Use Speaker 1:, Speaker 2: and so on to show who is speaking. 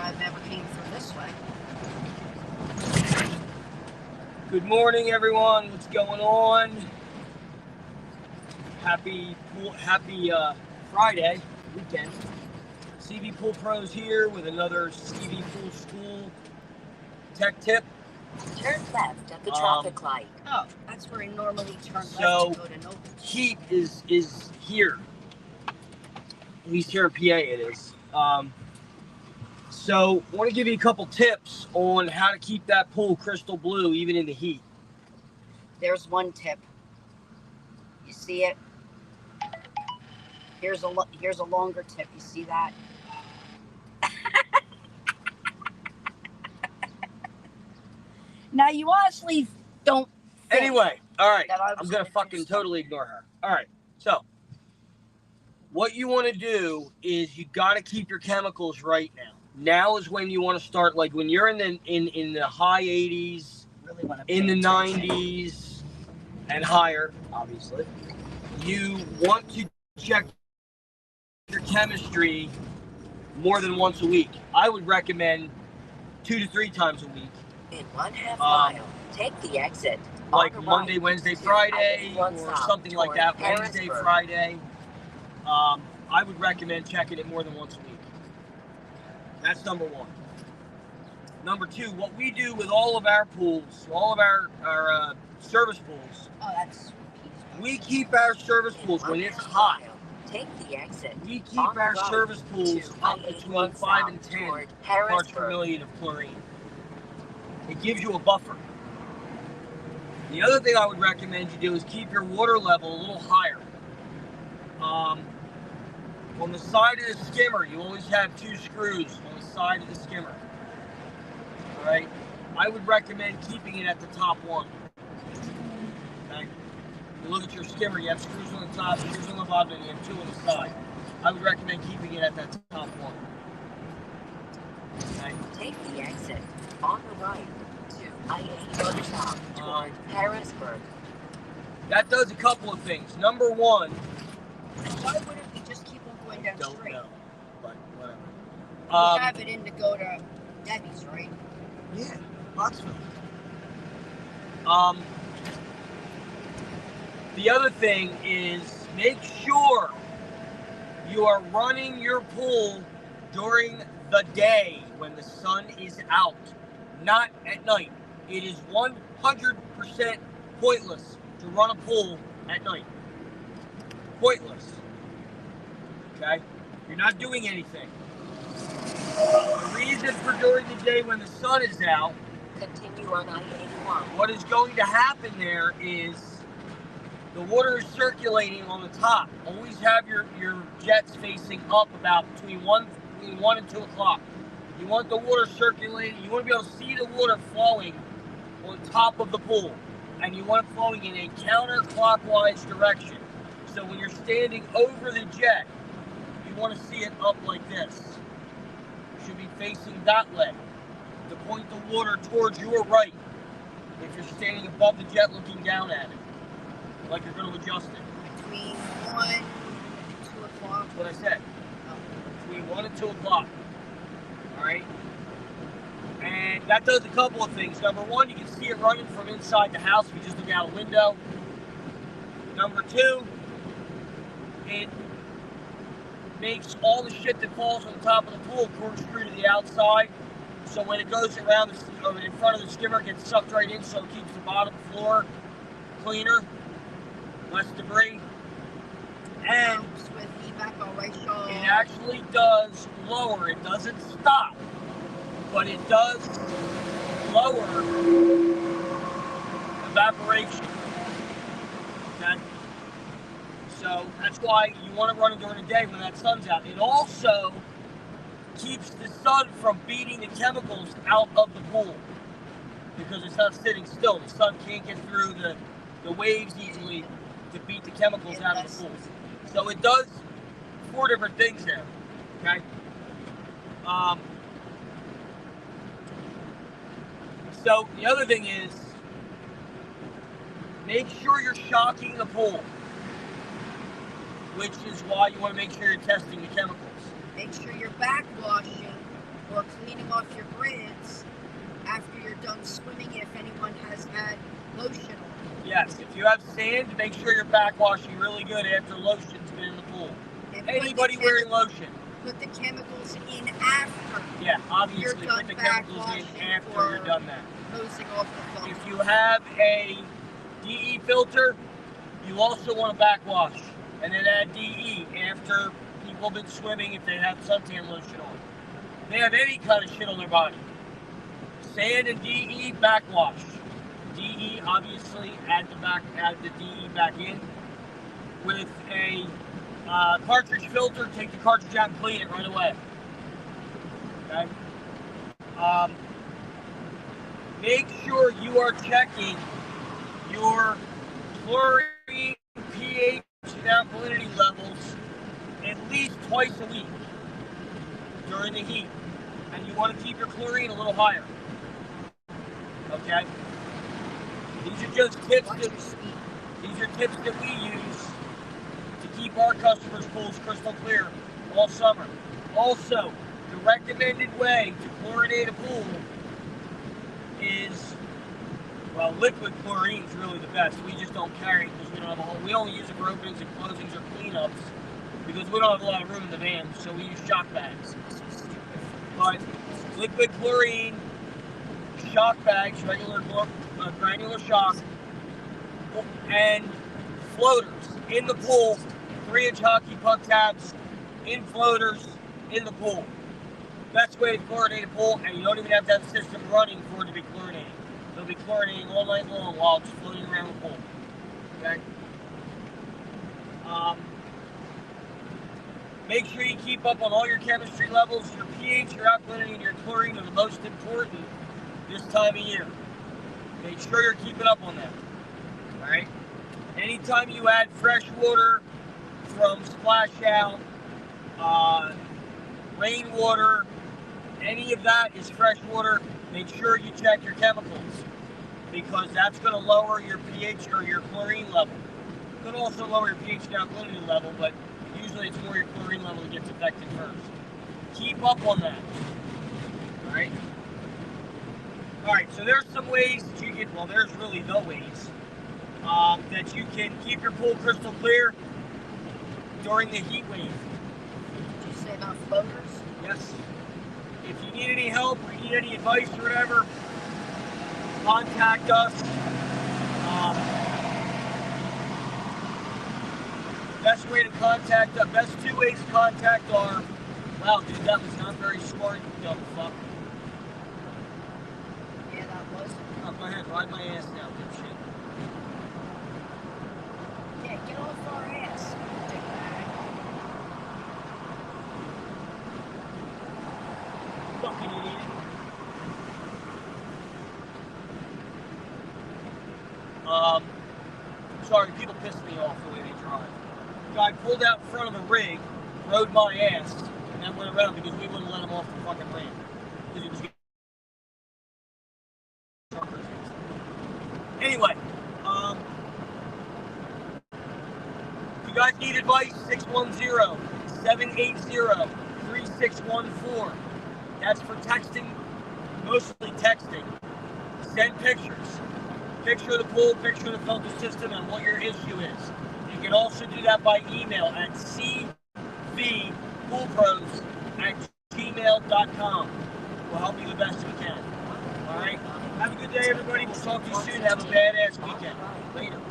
Speaker 1: I've ever came through this way.
Speaker 2: Good morning, everyone. What's going on? Happy Friday weekend. Cvpoolpros here with another Cvpool School tech tip.
Speaker 3: Turn left at the traffic light.
Speaker 1: Oh, that's where he normally turns left
Speaker 2: So
Speaker 1: to go to Noble.
Speaker 2: heat is here. At least here in PA it is. So I want to give you a couple tips on how to keep that pool crystal blue even in the heat.
Speaker 1: There's one tip. You see it? Here's a longer tip. You see that? Now you honestly don't think
Speaker 2: Anyway, all right.
Speaker 1: that I
Speaker 2: I'm
Speaker 1: was
Speaker 2: going to
Speaker 1: gonna
Speaker 2: fucking
Speaker 1: do
Speaker 2: totally ignore her. All right. So what you want to do is you got to keep your chemicals right now. Now is when you want to start, like when you're in the high 80s,
Speaker 1: really want to
Speaker 2: in the
Speaker 1: pay attention.
Speaker 2: 90s and higher, obviously. You want to check your chemistry more than once a week. I would recommend 2 to 3 times a week.
Speaker 3: In 1/2 mile, take the exit.
Speaker 2: Like
Speaker 3: on the
Speaker 2: Monday,
Speaker 3: right
Speaker 2: Wednesday,
Speaker 3: to
Speaker 2: Friday,
Speaker 3: I-81
Speaker 2: or
Speaker 3: south
Speaker 2: something like
Speaker 3: toward
Speaker 2: that. Wednesday,
Speaker 3: Harrisburg.
Speaker 2: Friday. I would recommend checking it more than once a week. That's number one. Number two, what we do with all of our pools, all of our service pools,
Speaker 1: Oh, that's.
Speaker 2: we keep our service pools when it's hot.
Speaker 3: Take the exit.
Speaker 2: We keep
Speaker 3: on the
Speaker 2: our
Speaker 3: right
Speaker 2: service pools
Speaker 3: to
Speaker 2: up between
Speaker 3: I-81
Speaker 2: 5 and
Speaker 3: south
Speaker 2: 10
Speaker 3: toward
Speaker 2: parts per
Speaker 3: Harrisburg.
Speaker 2: million of chlorine. It gives you a buffer. The other thing I would recommend you do is keep your water level a little higher. On the side of the skimmer, you always have 2 screws on the side of the skimmer. All right? I would recommend keeping it at the top one. Okay? You look at your skimmer, you have screws on the top, screws on the bottom, and you have 2 on the side. I would recommend keeping it at that top one. Okay?
Speaker 3: Take the exit on the right to I-81 south toward Harrisburg.
Speaker 2: That does a couple of things. Number one,
Speaker 1: Why wouldn't we just keep on going down
Speaker 2: don't
Speaker 1: straight?
Speaker 2: know, but whatever.
Speaker 1: We have it in to go to Debbie's, right?
Speaker 2: Yeah, Pottsville. The other thing is make sure you are running your pool during the day when the sun is out, not at night. It is 100% pointless to run a pool at night. Pointless. Okay? You're not doing anything. The reason for during the day when the sun is out,
Speaker 3: Continue on I-81.
Speaker 2: what is going to happen there is the water is circulating on the top. Always have your jets facing up about between 1 and 2 o'clock. You want the water circulating. You want to be able to see the water flowing on top of the pool. And you want it flowing in a counterclockwise direction. So when you're standing over the jet, you want to see it up like this. You should be facing that way to point the water towards your right if you're standing above the jet looking down at it, like you're going to adjust it.
Speaker 1: Between 1 and 2 o'clock.
Speaker 2: That's what I said. Between 1 and 2 o'clock. All right? And that does a couple of things. Number one, you can see it running from inside the house if you just look out a window. Number two, it makes all the shit that falls on the top of the pool corkscrew to the outside. So when it goes around in front of the skimmer, it gets sucked right in, so it keeps the bottom floor cleaner, less debris. And
Speaker 1: With evaporation.
Speaker 2: it actually does lower. It doesn't stop, but it does lower evaporation. Okay? So that's why you want to run it during the day when that sun's out. It also keeps the sun from beating the chemicals out of the pool because it's not sitting still. The sun can't get through the waves easily to beat the chemicals out of the pool. So it does 4 different things there. Okay? So the other thing is make sure you're shocking the pool, which is why you want to make sure you're testing the chemicals.
Speaker 1: Make sure you're backwashing or cleaning off your grids after you're done swimming if anyone has had lotion on.
Speaker 2: Yes, if you have sand, make sure you're backwashing really good after lotion's been in the pool.
Speaker 1: And
Speaker 2: Anybody wearing lotion.
Speaker 1: put the chemicals in after.
Speaker 2: Yeah, obviously
Speaker 1: You're
Speaker 2: put
Speaker 1: done
Speaker 2: the chemicals in
Speaker 1: backwashing
Speaker 2: after
Speaker 1: or
Speaker 2: you're done that.
Speaker 1: hosing off the phone.
Speaker 2: If you have a DE filter, you also want to backwash and then add DE after people have been swimming if they have suntan lotion on. If they have any kind of shit on their body. Sand and DE backwash. DE obviously add the DE back in. With a cartridge filter, take the cartridge out and clean it right away. Okay. Make sure you are checking your chlorine, pH, and alkalinity levels at least twice a week during the heat. And you want to keep your chlorine a little higher. Okay? These are just tips that we use to keep our customers' pools crystal clear all summer. Also, the recommended way to chlorinate a pool is, well, liquid chlorine is really the best. We just don't carry it because we don't have a whole. We only use it for openings and closings or cleanups because we don't have a lot of room in the van, so we use shock bags. But liquid chlorine, shock bags, regular granular shock, and floaters in the pool, 3-inch hockey puck tabs in floaters in the pool. Best way to chlorinate a pool, and you don't even have to have the system running for it to be chlorinating. It'll be chlorinating all night long while it's floating around the pool. Okay? Make sure you keep up on all your chemistry levels. Your pH, your alkalinity, and your chlorine are the most important this time of year. Make sure you're keeping up on that. Alright? Anytime you add fresh water from splash out, rainwater, any of that is fresh water, make sure you check your chemicals because that's going to lower your pH or your chlorine level. It could also lower your pH and alkalinity level, but usually it's more your chlorine level that gets affected first. Keep up on that. Alright? Alright, so there's some ways that you can, well, there's really no ways that you can keep your pool crystal clear during the heat wave.
Speaker 1: Did you say about floaters?
Speaker 2: Yes. If you need any help or need any advice or whatever, contact us. Best way to contact us, best 2 ways to contact are, wow, dude, that was not very smart, you dumb fuck.
Speaker 1: Yeah, that was.
Speaker 2: Oh, go ahead, ride my ass now, dipshit.
Speaker 1: Yeah, get off our ass.
Speaker 2: Fucking idiot. Sorry, people piss me off the way they drive. The guy pulled out in front of the rig, rode my ass, and then went around because we wouldn't let him off the fucking ramp. Because he was getting... Anyway, if you guys need advice, 610-780-3614. That's for texting, mostly texting. Send pictures. Picture of the pool, picture of the filter system, and what your issue is. You can also do that by email at cvpoolpros@gmail.com. We'll help you the best we can. Alright? Have a good day, everybody. We'll talk to you soon. Have a badass weekend. Later.